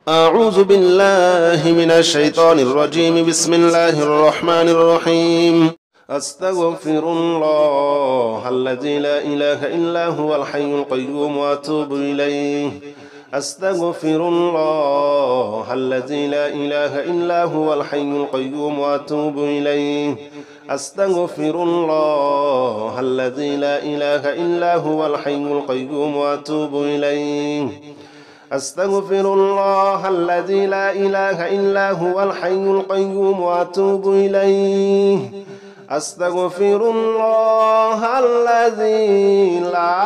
أعوذ بالله من الشيطان الرجيم. بسم الله الرحمن الرحيم. أستغفر الله الذي لا إله إلا هو الحي القيوم وأتوب إليه. أستغفر الله الذي لا إله إلا هو الحي القيوم وأتوب إليه. أستغفر الله الذي لا إله إلا هو الحي القيوم وأتوب إليه. أستغفر الله الذي لا إله إلا هو الحي القيوم وأتوب إليه. أستغفر الله الذي لا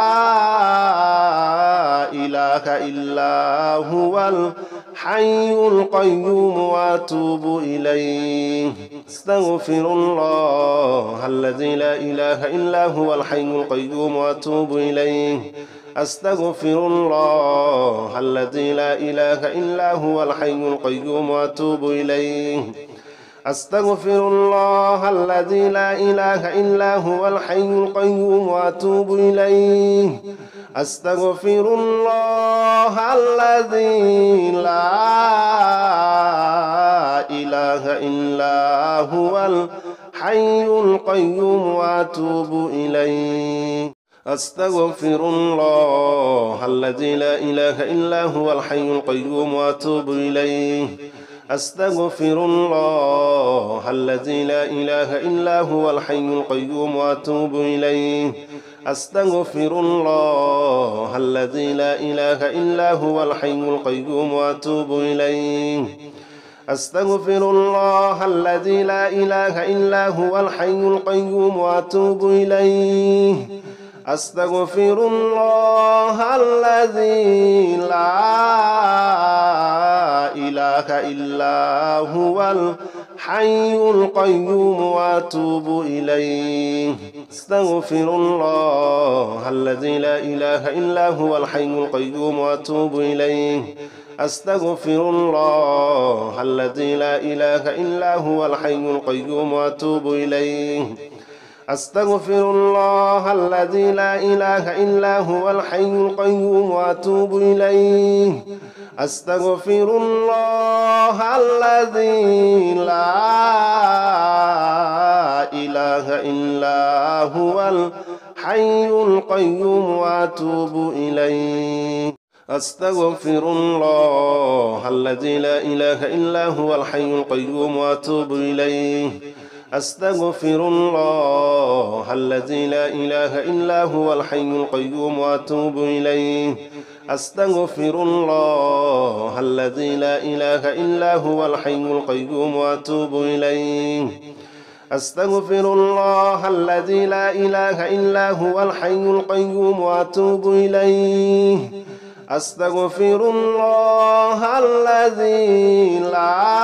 إله إلا هو الحي القيوم وأتوب إليه. أستغفر الله الذي لا إله إلا هو الحي القيوم وأتوب إليه. أستغفر الله الذي لا إله إلا هو الحي القيوم وأتوب إليه. أستغفر الله الذي لا إله إلا هو الحي القيوم وأتوب إليه. أستغفر الله الذي لا إله إلا هو الحي القيوم وأتوب إليه. أستغفر الله الذي لا إله إلا هو الحي القيوم وأتوب إليه. أستغفر الله الذي لا إله إلا هو الحي القيوم وأتوب إليه. أستغفر الله الذي لا إله إلا هو الحي القيوم وأتوب إليه. أستغفر الله الذي لا إله إلا هو الحي القيوم وأتوب إليه. أستغفر الله الذي لا إله إلا هو الحي القيوم وأتوب إليه. أستغفر الله الذي لا إله إلا هو الحي القيوم وأتوب إليه. أستغفر الله الذي لا إله إلا هو الحي القيوم وأتوب إليه. أستغفر الله الذي لا إله إلا هو الحي القيوم وأتوب إليه. أستغفر الله الذي لا إله إلا هو الحي القيوم وأتوب إليه. أستغفر الله الذي لا إله إلا هو الحي القيوم وأتوب إليه. أستغفر الله الذي لا إله إلا هو الحي القيوم وأتوب إليه. أستغفر الله الذي لا إله إلا هو الحي القيوم وأتوب إليه. أستغفر الله الذي لا إله إلا هو الحي القيوم وأتوب إليه. أستغفر الله الذي لا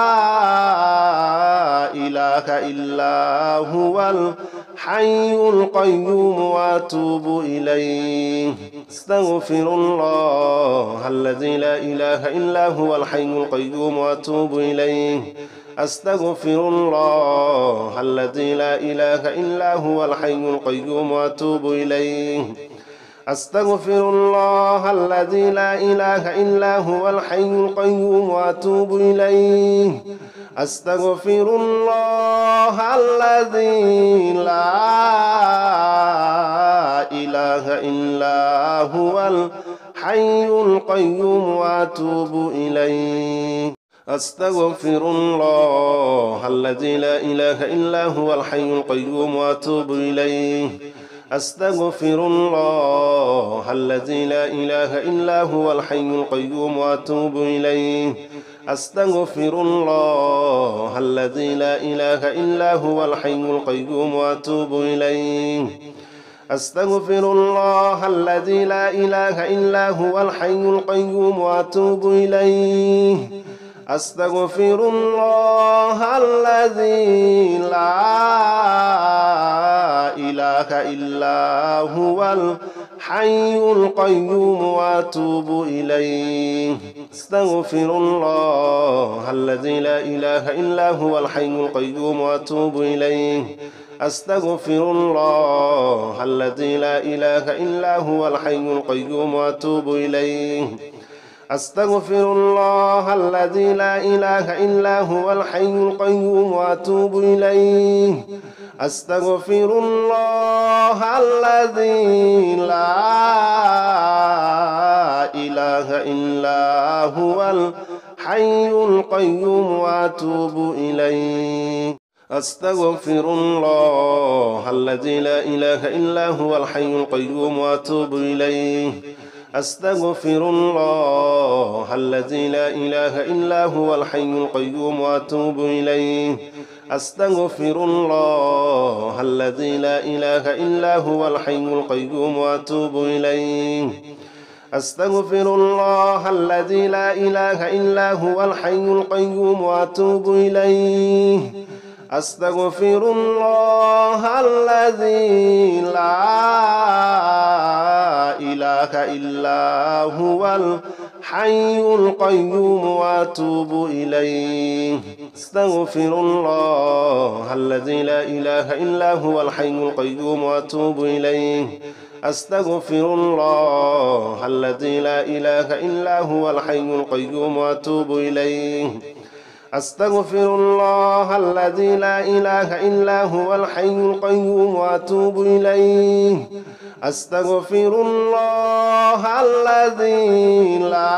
إله إلا هو الحي القيوم وأتوب إليه. أستغفر الله الذي لا إله إلا هو الحي القيوم وأتوب إليه. أستغفر الله الذي لا إله إلا هو الحي القيوم وأتوب إليه. أستغفر الله الذي لا إله إلا هو الحي القيوم وأتوب إليه. أستغفر الله الذي لا إله إلا هو الحي القيوم وأتوب إليه. أستغفر الله الذي لا إله إلا هو الحي القيوم وأتوب إليه. أستغفر الله الذي لا إله إلا هو الحي القيوم وأتوب إليه. أستغفر الله الذي لا إله إلا هو الحي القيوم وأتوب إليه. أستغفر الله الذي لا إله إلا هو الحي القيوم وأتوب إليه. أستغفر الله الذي لا إله إلا هو الحي القيوم وأتوب إليه. أستغفر الله الذي لا إله إلا هو الحي القيوم وأتوب إليه. أستغفر الله الذي لا إله إلا هو الحي القيوم وأتوب إليه. أستغفر الله الذي لا إله إلا هو الحي القيوم وأتوب إليه أستغفر الله الذي لا إله إلا هو الحي القيوم وأتوب إليه أستغفر الله الذي لا إله إلا هو الحي القيوم وأتوب إليه أستغفر الله الذي لا إله إلا هو الحي القيوم وأتوب إليه أستغفر الله الذي لا إله إلا هو الحي القيوم وأتوب إليه أستغفر الله الذي لا إله إلا هو الحي القيوم وأتوب إليه أستغفر الله الذي لا إله إلا هو الحي القيوم وأتوب إليه أستغفر الله الذي لا إله إلا هو الحي القيوم وأتوب إليه أستغفر الله الذي لا إله إلا هو الحي القيوم وأتوب إليه أستغفر الله الذي لا إله إلا هو الحي القيوم وأتوب إليه أستغفر الله الذي لا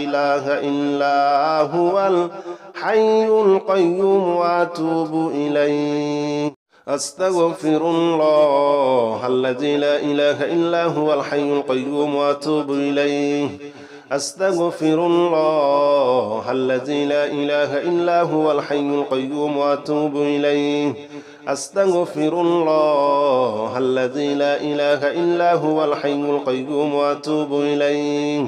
إله إلا هو الحي القيوم وأتوب إليه أستغفر الله الذي لا إله إلا هو الحي القيوم وأتوب إليه أستغفر الله الذي لا إله إلا هو الحي القيوم وأتوب إليه أستغفر الله الذي لا إله إلا هو الحي القيوم وأتوب إليه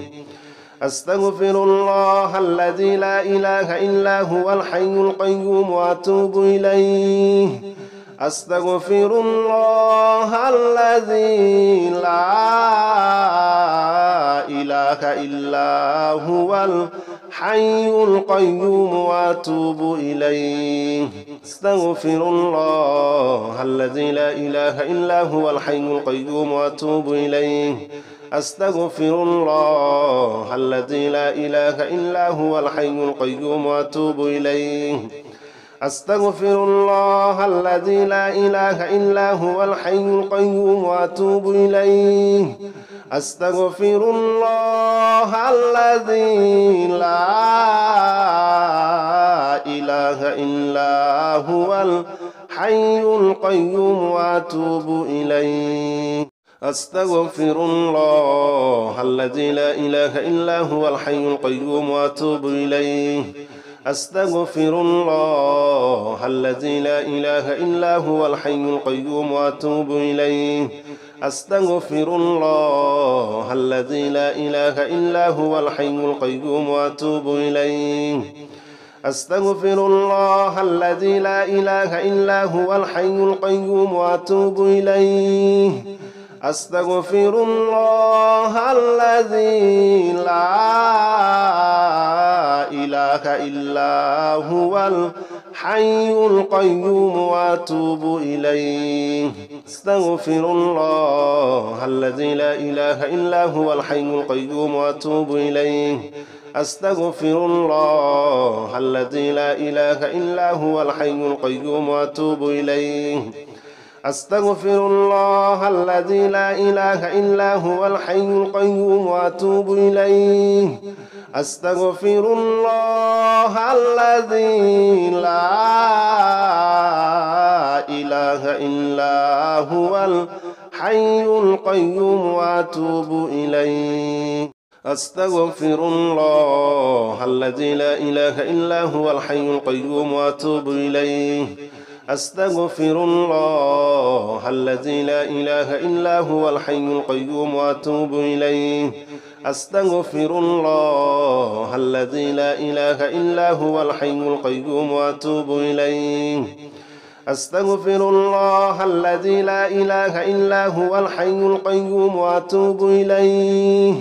أستغفر الله الذي لا إله إلا هو الحي القيوم وأتوب إليه أستغفر الله الذي لا إله إلا هو الحي القيوم وأتوب إليه أستغفر الله الذي لا إله إلا هو الحي القيوم وأتوب إليه أستغفر الله الذي لا إله إلا هو الحي القيوم وأتوب إليه أستغفر الله الذي لا إله إلا هو الحي القيوم وأتوب إليه أستغفر الله الذي لا إله إلا هو الحي القيوم وأتوب إليه أستغفر الله الذي لا إله إلا هو الحي القيوم وأتوب إليه أستغفر الله الذي لا إله إلا هو الحي القيوم وأتوب إليه أستغفر الله الذي لا إله إلا هو الحي القيوم وأتوب إليه أستغفر الله الذي لا إله إلا هو الحي القيوم وأتوب إليه أستغفر الله الذي لا إله إلا هو الحي القيوم وأتوب إليه أستغفر الله الذي لا إله إلا هو الحي القيوم وأتوب إليه أستغفر الله الذي لا إله إلا هو الحي القيوم وأتوب إليه أستغفر الله الذي لا إله إلا هو الحي القيوم وأتوب إليه أستغفر الله الذي لا إله إلا هو الحي القيوم وأتوب إليه أستغفر الله الذي لا إله إلا هو الحي القيوم وأتوب إليه أستغفر الله الذي لا إله إلا هو الحي القيوم وأتوب إليه أستغفر الله الذي لا إله إلا هو الحي القيوم وأتوب إليه أستغفر الله الذي لا إله إلا هو الحي القيوم وأتوب إليه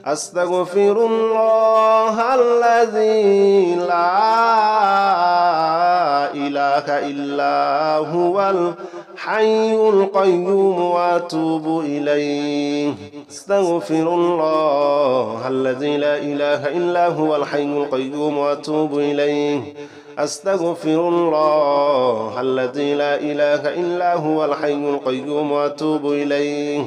أستغفر الله الذي لا إله إلا هو الحي القيوم وأتوب إليه أستغفر الله الذي لا إله إلا هو الحي القيوم وأتوب إليه أستغفر الله الذي لا إله إلا هو الحي القيوم وأتوب إليه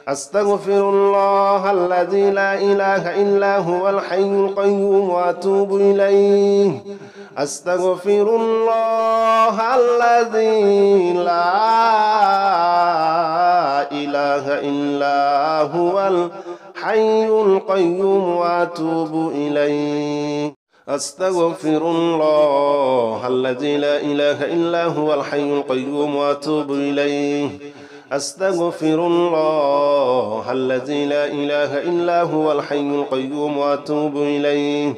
أستغفر الله الذي لا إله إلا هو الحي القيوم وأتوب إليه أستغفر الله الذي لا إله إلا هو الحي القيوم وأتوب إليه أستغفر الله الذي لا إله إلا هو الحي القيوم وأتوب إليه أستغفر الله الذي لا إله إلا هو الحي القيوم وأتوب إليه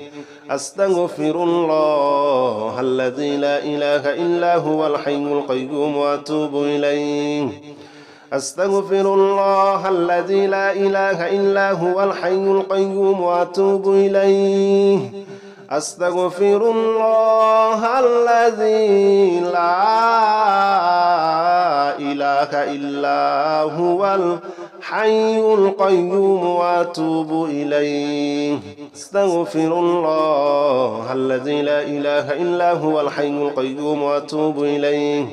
أستغفر الله الذي لا إله إلا هو الحي القيوم وأتوب إليه أستغفر الله الذي لا إله إلا هو الحي القيوم وأتوب إليه أستغفر الله الذي لا إله إلا هو الحي القيوم وأتوب إليه أستغفر الله الذي لا إله إلا هو الحي القيوم وأتوب إليه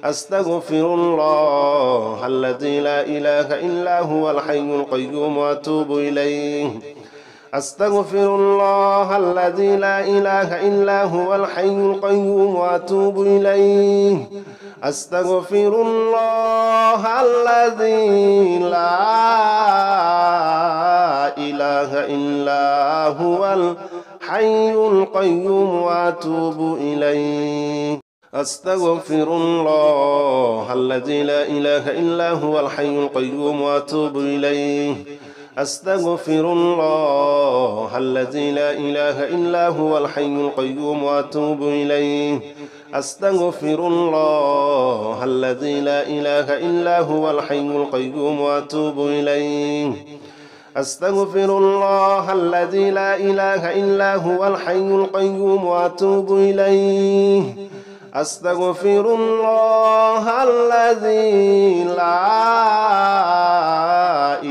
أستغفر الله الذي لا إله إلا هو الحي القيوم وأتوب إليه أستغفر الله الذي لا إله إلا هو الحي القيوم وأتوب إليه أستغفر الله الذي لا إله إلا هو الحي القيوم وأتوب إليه أستغفر الله الذي لا إله إلا هو الحي القيوم وأتوب إليه أستغفر الله الذي لا إله إلا هو الحي القيوم وأتوب إليه أستغفر الله الذي لا إله إلا هو الحي القيوم وأتوب إليه أستغفر الله الذي لا إله إلا هو الحي القيوم وأتوب إليه أستغفر الله الذي لا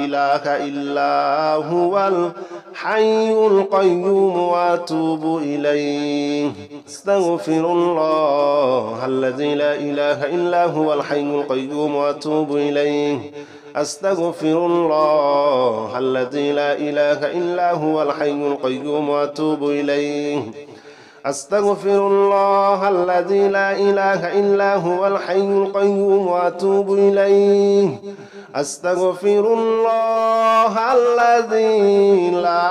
إله إلا هو الحي القيوم وأتوب إليه أستغفر الله الذي لا إله إلا هو الحي القيوم وأتوب إليه أستغفر الله الذي لا إله إلا هو الحي القيوم وأتوب إليه أستغفر الله الذي لا إله إلا هو الحي القيوم وأتوب إليه أستغفر الله الذي لا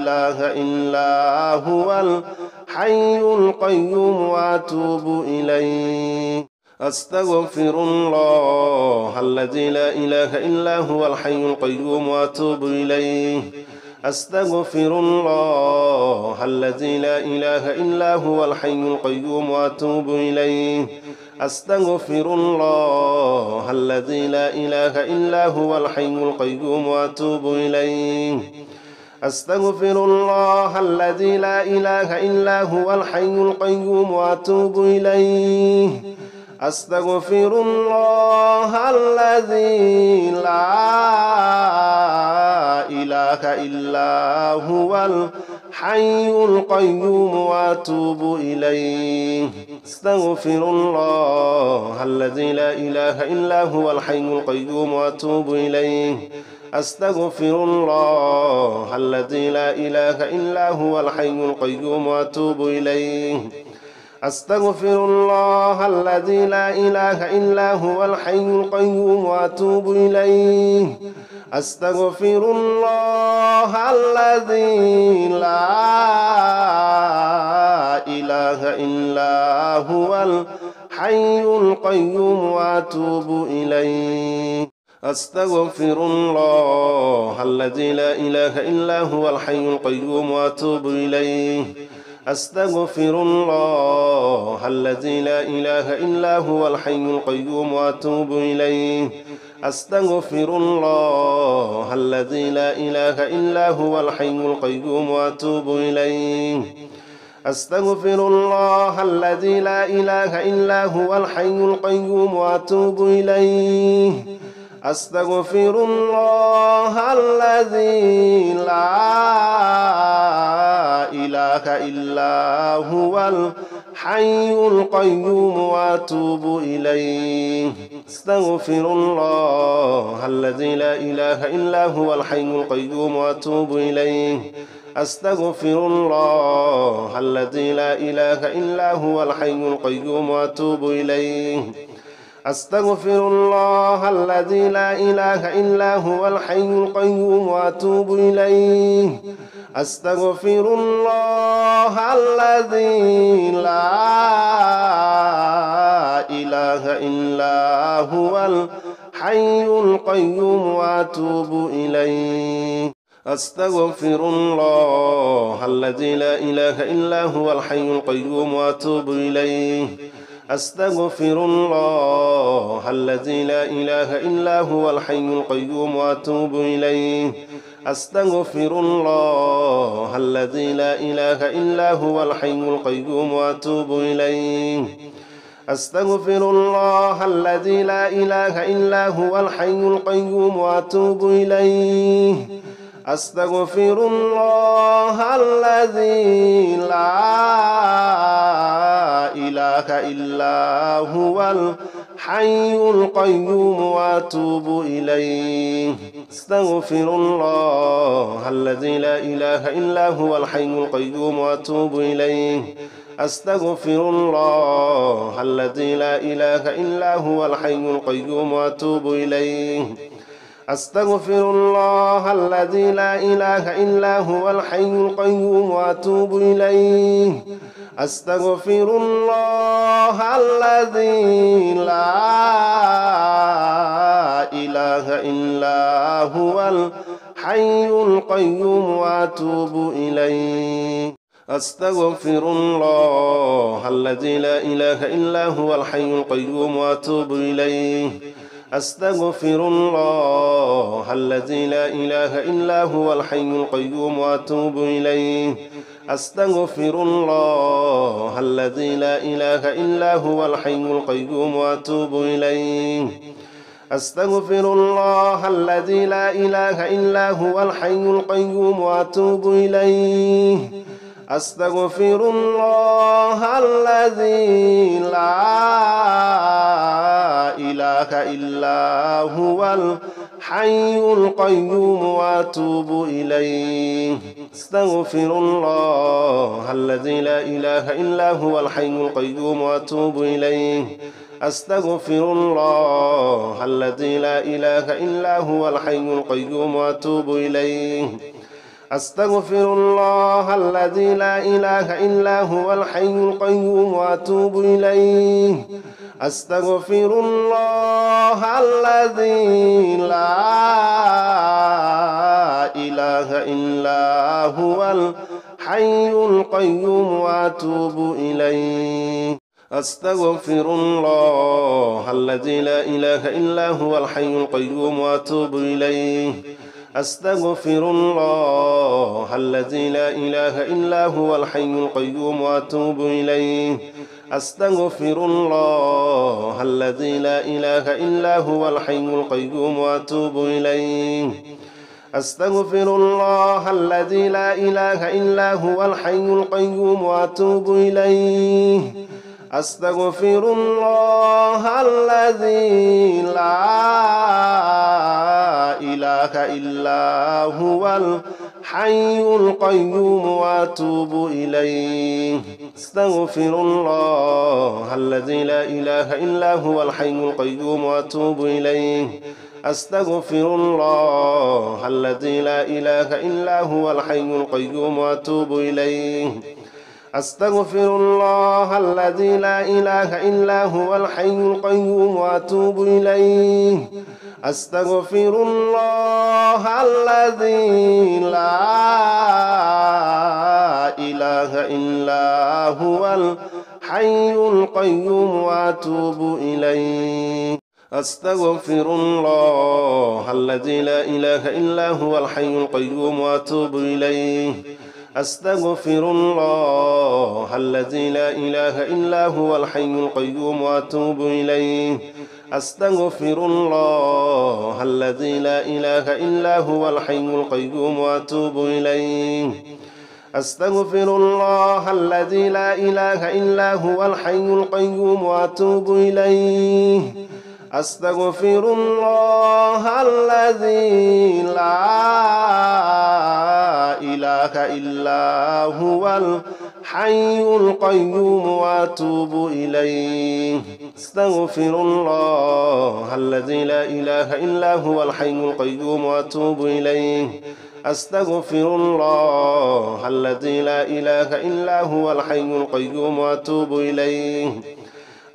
إله إلا هو الحي القيوم وأتوب إليه أستغفر الله الذي لا إله إلا هو الحي القيوم وأتوب إليه أستغفر الله الذي لا إله إلا هو الحي القيوم وأتوب إليه أستغفر الله الذي لا إله إلا هو الحي القيوم وأتوب إليه أستغفر الله الذي لا إله إلا هو الحي القيوم وأتوب إليه أستغفر الله الذي لا إله إلا هو الحي القيوم وأتوب إليه أستغفر الله الذي لا إله إلا هو الحي القيوم وأتوب إليه أستغفر الله الذي لا إله إلا هو الحي القيوم وأتوب إليه أستغفر الله الذي لا إله إلا هو الحي القيوم وأتوب إليه أستغفر الله الذي لا إله إلا هو الحي القيوم وأتوب إليه أستغفر الله الذي لا إله إلا هو الحي القيوم وأتوب إليه أستغفر الله الذي لا إله إلا هو الحي القيوم وأتوب إليه أستغفر الله الذي لا إله إلا هو الحي القيوم وأتوب إليه أستغفر الله الذي لا إله إلا هو الحي القيوم وأتوب إليه أستغفر الله الذي لا إله إلا هو الحي القيوم وأتوب إليه أستغفر الله الذي لا إله إلا هو الحي القيوم وأتوب إليه أستغفر الله الذي لا إله إلا هو الحي القيوم وأتوب إليه أستغفر الله الذي لا إله إلا هو الحي القيوم وأتوب إليه أستغفر الله الذي لا إله إلا هو الحي القيوم وأتوب إليه أستغفر الله الذي لا إله إلا هو الحي القيوم وأتوب إليه أستغفر الله الذي لا إله إلا هو الحي القيوم وأتوب إليه أستغفر الله الذي لا إله إلا هو الحي القيوم وأتوب إليه أستغفر الله الذي لا إله إلا هو الحي القيوم وأتوب إليه أستغفر الله الذي لا إله إلا هو الحي القيوم وأتوب إليه أستغفر الله الذي لا إله إلا هو الحي القيوم وأتوب إليه أستغفر الله الذي لا إله إلا هو الحي القيوم وأتوب إليه أستغفر الله الذي لا إله إلا هو الحي القيوم وأتوب إليه أستغفر الله الذي لا إله إلا هو الحي القيوم وأتوب إليه أستغفر الله الذي لا إله إلا هو الحي القيوم وأتوب إليه أستغفر الله الذي لا إله إلا هو الحي القيوم وأتوب إليه أستغفر الله الذي لا إله إلا هو الحي القيوم وأتوب إليه أستغفر الله الذي لا إله إلا هو الحي القيوم وأتوب إليه أستغفر الله الذي لا إله إلا هو الحي القيوم وأتوب إليه أستغفر الله الذي لا إله إلا هو الحي القيوم وأتوب إليه أستغفر الله الذي لا إله إلا هو الحي القيوم وأتوب إليه أستغفر الله الذي لا إله إلا هو الحي القيوم وأتوب إليه أستغفر الله الذي لا إله إلا هو الحي القيوم وأتوب إليه أستغفر الله الذي لا إله إلا هو الحي القيوم وأتوب إليه أستغفر الله الذي لا إله إلا هو الحي القيوم وأتوب إليه أستغفر الله الذي لا إله إلا هو الحي القيوم وأتوب إليه أستغفر الله الذي لا إله إلا هو الحي القيوم وأتوب إليه أستغفر الله الذي لا إله إلا هو الحي القيوم وأتوب إليه أستغفر الله الذي لا إله إلا هو الحي القيوم وأتوب إليه أستغفر الله الذي لا إله إلا هو الحي القيوم وأتوب إليه أستغفر الله الذي لا إله إلا هو الحي القيوم وأتوب إليه أستغفر الله الذي لا إله إلا هو الحي القيوم وأتوب إليه أستغفر الله الذي لا إله إلا هو الحي القيوم وأتوب إليه أستغفر الله الذي لا إله إلا هو الحي القيوم وأتوب إليه أستغفر الله الذي لا إله إلا هو الحي القيوم وأتوب إليه أستغفر الله الذي لا إله إلا هو الحي القيوم وأتوب إليه أستغفر الله الذي لا إله إلا هو الحي القيوم وأتوب إليه أستغفر الله الذي لا إله إلا هو الحي القيوم وأتوب إليه أستغفر الله الذي لا إله إلا هو الحي القيوم وأتوب إليه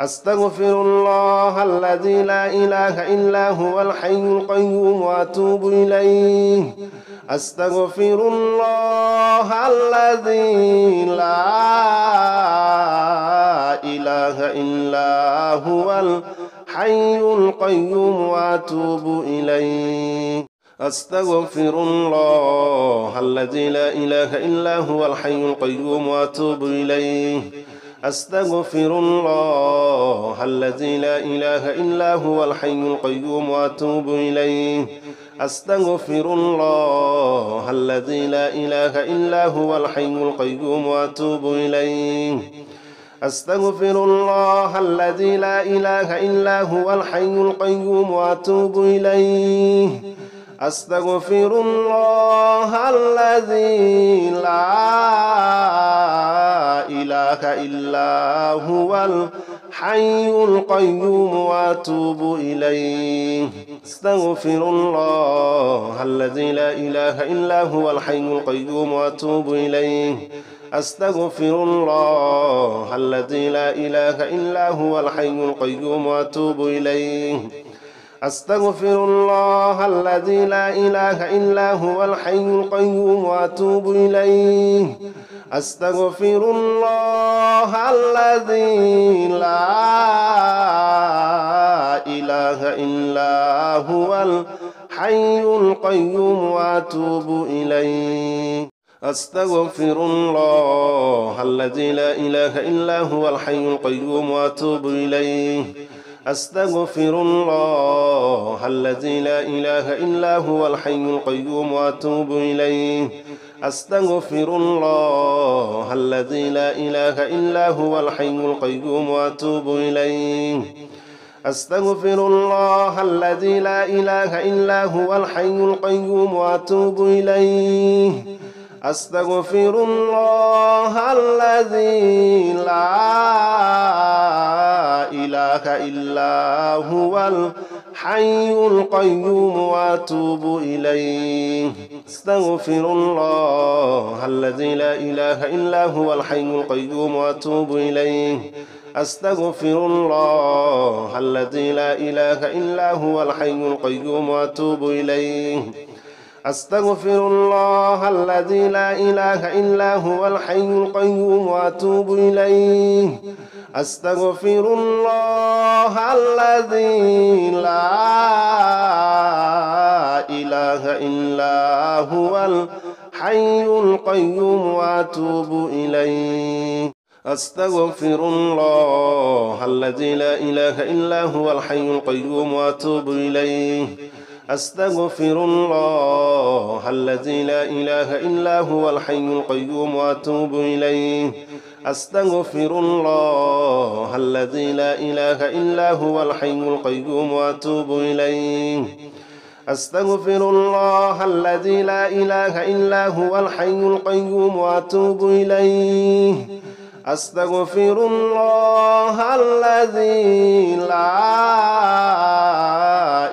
أستغفر الله الذي لا إله إلا هو الحي القيوم وأتوب إليه أستغفر الله الذي لا إله إلا هو الحي القيوم وأتوب إليه أستغفر الله الذي لا إله إلا هو الحي القيوم وأتوب إليه أستغفر الله الذي لا إله إلا هو الحي القيوم وأتوب إليه أستغفر الله الذي لا إله إلا هو الحي القيوم وأتوب إليه أستغفر الله الذي لا إله إلا هو الحي القيوم وأتوب إليه أستغفر الله الذي لا إله إلا هو الحي القيوم وأتوب إليه أستغفر الله الذي لا إله إلا هو الحي القيوم وأتوب إليه أستغفر الله الذي لا إله إلا هو الحي القيوم وأتوب إليه أستغفر الله الذي لا إله إلا هو الحي القيوم وأتوب إليه أستغفر الله الذي لا إله إلا هو الحي القيوم وأتوب إليه أستغفر الله الذي لا إله إلا هو الحي القيوم وأتوب إليه أستغفر الله الذي لا إله إلا هو الحي القيوم وأتوب إليه أستغفر الله الذي لا إله إلا هو الحي القيوم وأتوب إليه أستغفر الله الذي لا إله إلا هو الحي القيوم وأتوب إليه أستغفر الله الذي لا إله إلا هو الحي القيوم وأتوب إليه أستغفر الله الذي لا إله إلا هو الحي القيوم وأتوب إليه أستغفر الله الذي لا إله إلا هو الحي القيوم وأتوب إليه أستغفر الله الذي لا إله إلا هو الحي القيوم وأتوب إليه أستغفر الله الذي لا إله إلا هو الحي القيوم وأتوب إليه أستغفر الله الذي لا إله إلا هو الحي القيوم وأتوب إليه أستغفر الله الذي لا إله إلا هو الحي القيوم وأتوب إليه أستغفر الله الذي لا إله إلا هو الحي القيوم وأتوب إليه أستغفر الله الذي لا إله إلا هو الحي القيوم وأتوب إليه أستغفر الله الذي لا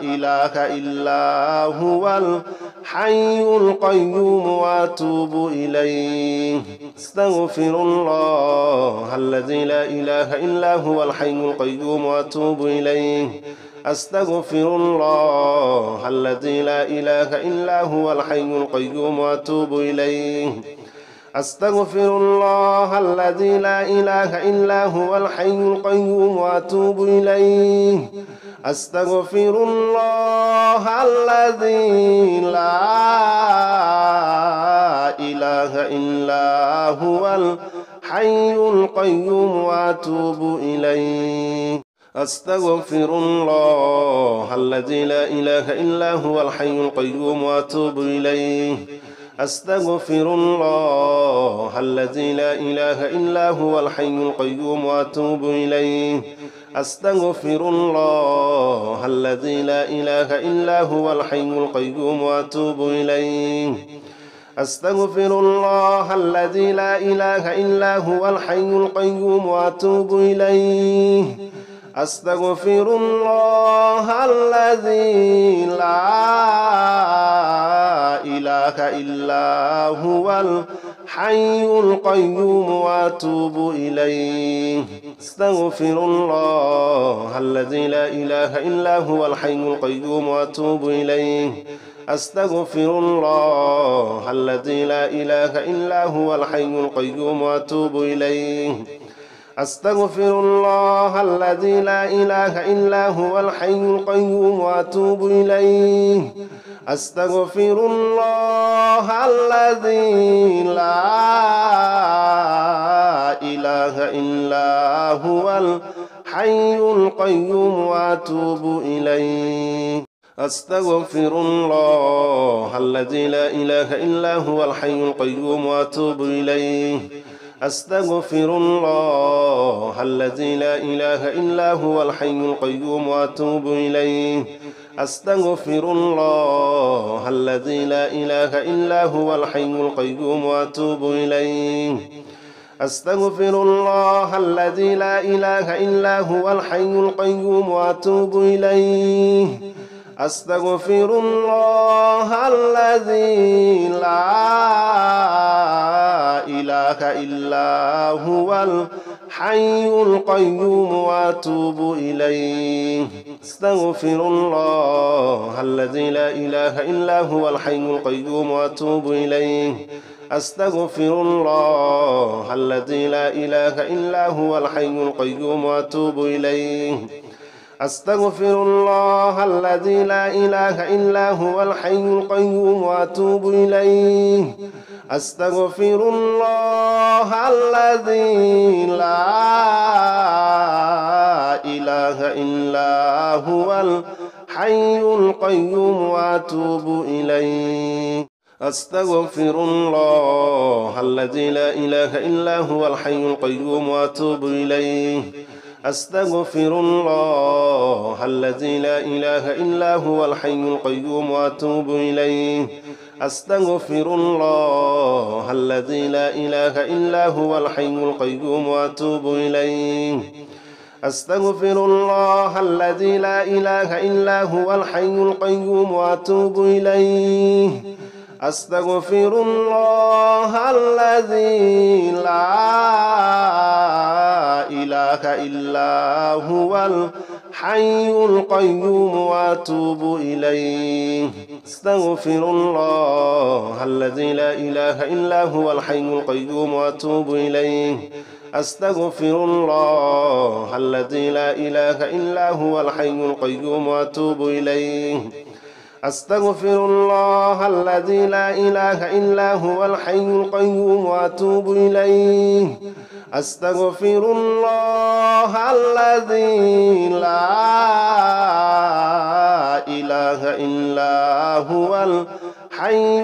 إله إلا هو الحي القيوم وأتوب إليه أستغفر الله الذي لا إله إلا هو الحي القيوم وأتوب إليه أستغفر الله الذي لا إله إلا هو الحي القيوم وأتوب إليه أستغفر الله الذي لا إله إلا هو الحي القيوم وأتوب إليه أستغفر الله الذي لا إله إلا هو الحي القيوم وأتوب إليه أستغفر الله الذي لا إله إلا هو الحي القيوم وأتوب إليه أستغفر الله الذي لا إله إلا هو الحي القيوم وأتوب إليه أستغفر الله الذي لا إله إلا هو الحي القيوم وأتوب إليه أستغفر الله الذي لا إله إلا هو الحي القيوم وأتوب إليه أستغفر الله الذي لا إله إلا هو الحي القيوم وأتوب إليه أستغفر الله الذي لا إله إلا هو الحي القيوم وأتوب إليه أستغفر الله الذي لا إله إلا هو الحي القيوم وأتوب إليه أستغفر الله الذي لا إله إلا هو الحي القيوم وأتوب إليه أستغفر الله الذي لا إله إلا هو الحي القيوم وأتوب إليه أستغفر الله الذي لا إله إلا هو الحي القيوم وأتوب إليه أستغفر الله الذي لا إله إلا هو الحي القيوم وأتوب إليه أستغفر الله الذي لا إله إلا هو الحي القيوم وأتوب إليه أستغفر الله الذي لا إله إلا هو الحي القيوم وأتوب إليه أستغفر الله الذي لا إله إلا هو الحي القيوم وأتوب إليه أستغفر الله الذي لا إله إلا هو الحي القيوم وأتوب إليه أستغفر الله الذي لا إله إلا هو الحي القيوم وأتوب إليه أستغفر الله الذي لا إله إلا هو الحي القيوم وأتوب إليه أستغفر الله الذي لا إله إلا هو الحي القيوم وأتوب إليه أستغفر الله الذي لا إله إلا هو الحي القيوم وأتوب إليه أستغفر الله الذي لا إله إلا هو الحي القيوم وأتوب إليه أستغفر الله الذي لا إله إلا هو الحي القيوم وأتوب إليه أستغفر الله الذي لا إله إلا هو الحي القيوم وأتوب إليه أستغفر الله الذي لا إله إلا هو الحي القيوم وأتوب إليه أستغفر الله الذي لا إله إلا هو الحي القيوم وأتوب إليه أستغفر الله الذي لا إله إلا هو الحي القيوم وأتوب إليه أستغفر الله الذي لا إله إلا هو الحي القيوم وأتوب إليه أستغفر الله الذي لا إله إلا هو الحي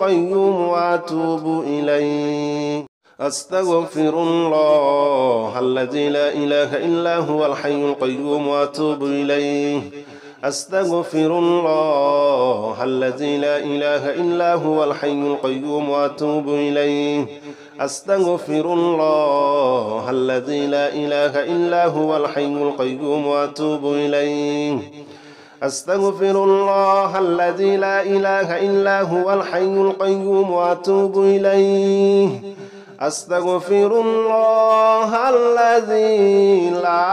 القيوم وأتوب إليه أستغفر الله الذي لا إله إلا هو الحي القيوم وأتوب إليه أستغفر الله الذي لا إله إلا هو الحي القيوم وأتوب إليه أستغفر الله الذي لا إله إلا هو الحي القيوم وأتوب إليه أستغفر الله الذي لا إله إلا هو الحي القيوم وأتوب إليه أستغفر الله الذي لا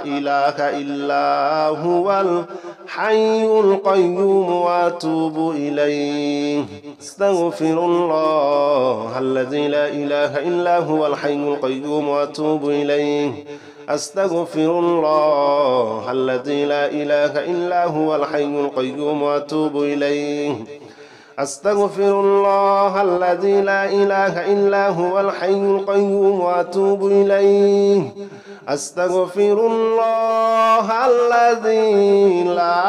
إله إلا هو الحي القيوم وأتوب إليه أستغفر الله الذي لا إله إلا هو الحي القيوم وأتوب إليه أستغفر الله الذي لا إله إلا هو الحي القيوم وأتوب إليه أستغفر الله الذي لا إله إلا هو الحي القيوم وأتوب إليه أستغفر الله الذي لا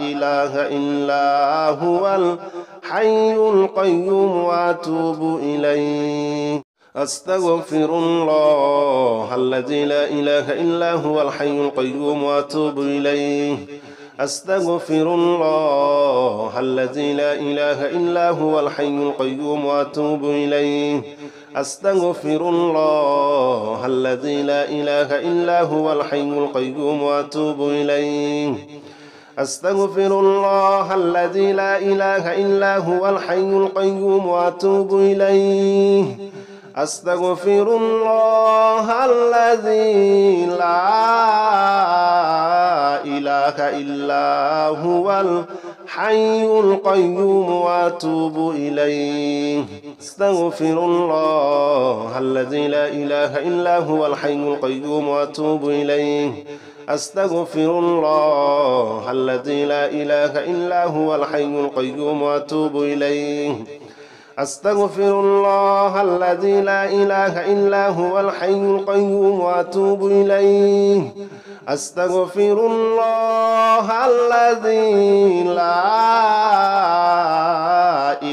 إله إلا هو الحي القيوم وأتوب إليه أستغفر الله الذي لا إله إلا هو الحي القيوم وأتوب إليه أستغفر الله الذي لا إله إلا هو الحي القيوم وأتوب إليه أستغفر الله الذي لا إله إلا هو الحي القيوم وأتوب إليه أستغفر الله الذي لا إله إلا هو الحي القيوم وأتوب إليه أستغفر الله الذي لا إله إلا هو الحي القيوم وأتوب إليه أستغفر الله الذي لا إله إلا هو الحي القيوم وأتوب إليه أستغفر الله الذي لا إله إلا هو الحي القيوم وأتوب إليه أستغفر الله الذي لا إله إلا هو الحي القيوم وأتوب إليه أستغفر الله الذي لا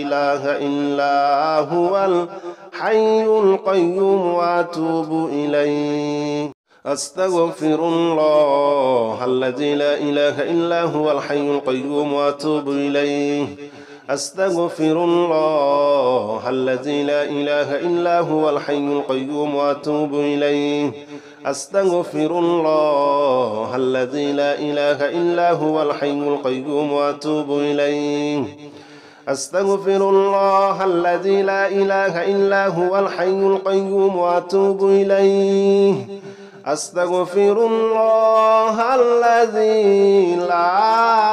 إله إلا هو الحي القيوم وأتوب إليه أستغفر الله الذي لا إله إلا هو الحي القيوم وأتوب إليه أستغفر الله الذي لا إله إلا هو الحي القيوم وأتوب إليه أستغفر الله الذي لا إله إلا هو الحي القيوم وأتوب إليه أستغفر الله الذي لا إله إلا هو الحي القيوم وأتوب إليه أستغفر الله الذي لا إله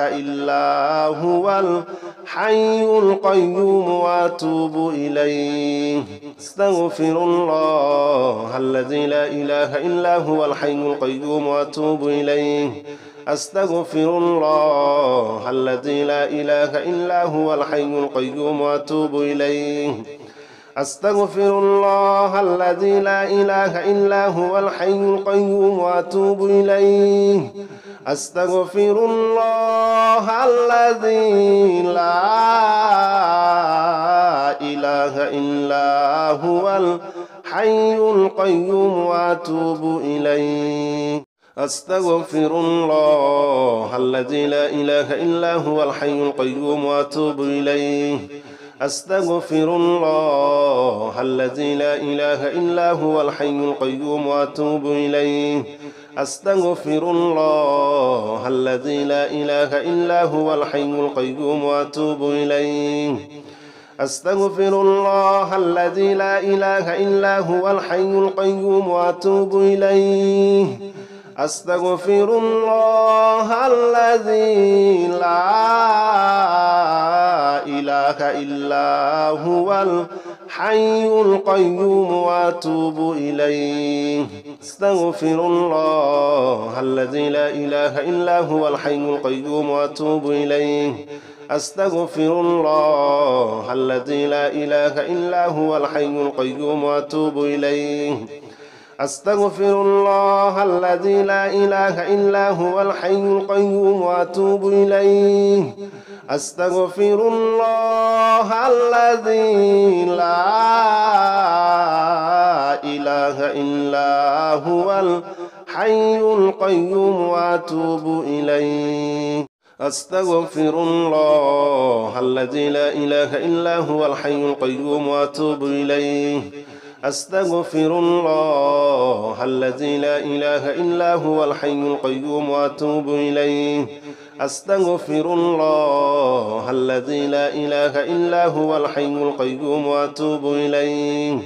إلا هو الحي القيوم وأتوب إليه أستغفر الله الذي لا إله إلا هو الحي القيوم وأتوب إليه أستغفر الله الذي لا إله إلا هو الحي القيوم وأتوب إليه أستغفر الله الذي لا إله إلا هو الحي القيوم وأتوب إليه أستغفر الله الذي لا إله إلا هو الحي القيوم وأتوب إليه أستغفر الله الذي لا إله إلا هو الحي القيوم وأتوب إليه أستغفر الله الذي لا إله إلا هو الحي القيوم وأتوب إليه أستغفر الله الذي لا إله إلا هو الحي القيوم وأتوب إليه أستغفر الله الذي لا إله إلا هو الحي القيوم وأتوب إليه أستغفر الله الذي لا إله إلا هو الحي القيوم وأتوب إليه أستغفر الله الذي لا إله إلا هو الحي القيوم وأتوب إليه أستغفر الله الذي لا إله إلا هو الحي القيوم وأتوب إليه أستغفر الله الذي لا إله إلا هو الحي القيوم وأتوب إليه أستغفر الله الذي لا إله إلا هو الحي القيوم وأتوب إليه أستغفر الله الذي لا إله إلا هو الحي القيوم وأتوب إليه أستغفر الله الذي لا إله إلا هو الحي القيوم وأتوب إليه أستغفر الله الذي لا إله إلا هو الحي القيوم وأتوب إليه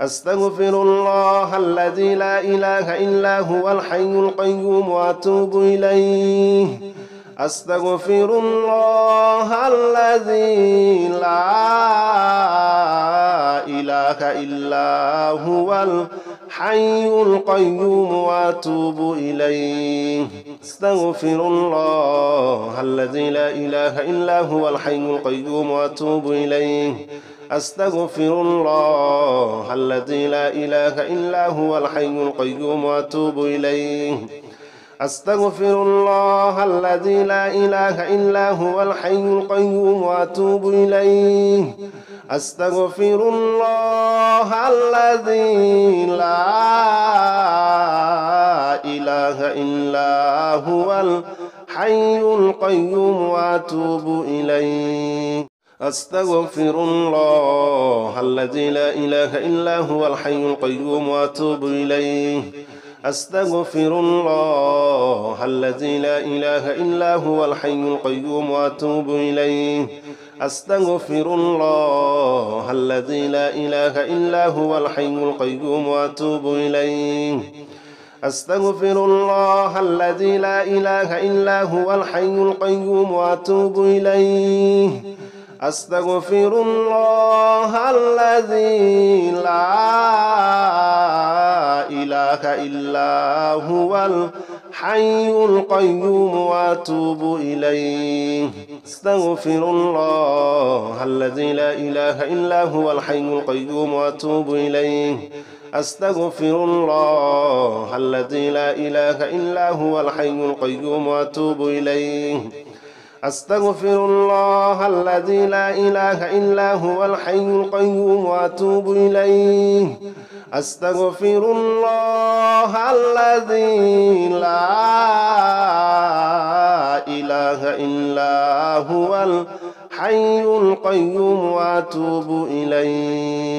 أستغفر الله الذي لا إله إلا هو الحي القيوم وأتوب إليه أستغفر الله الذي لا إله إلا هو الحي الحي القيوم وأتوب إليه. أستغفر الله الذي لا إله إلا هو الحي القيوم وأتوب إليه. أستغفر الله الذي لا إله إلا هو الحي القيوم وأتوب إليه. أستغفر الله الذي لا إله إلا هو الحي القيوم وأتوب إليه. أستغفر الله الذي لا إله إلا هو الحي القيوم وأتوب إليه. أستغفر الله الذي لا إله إلا هو الحي القيوم وأتوب إليه. أستغفر الله الذي لا إله إلا هو الحي القيوم وأتوب إليه. أستغفر الله الذي لا إله إلا هو الحي القيوم وأتوب إليه. أستغفر الله الذي لا إله إلا هو الحي القيوم وأتوب إليه. أستغفر الله الذي لا إله إلا هو الحي القيوم وأتوب إليه. أستغفر الله الذي لا إله إلا هو الحي القيوم وأتوب إليه. أستغفر الله الذي لا إله إلا هو الحي القيوم وأتوب إليه. أستغفر الله الذي لا إله إلا هو الحي القيوم وأتوب إليه. أستغفر الله الذي لا إله إلا هو الحي القيوم وأتوب إليه.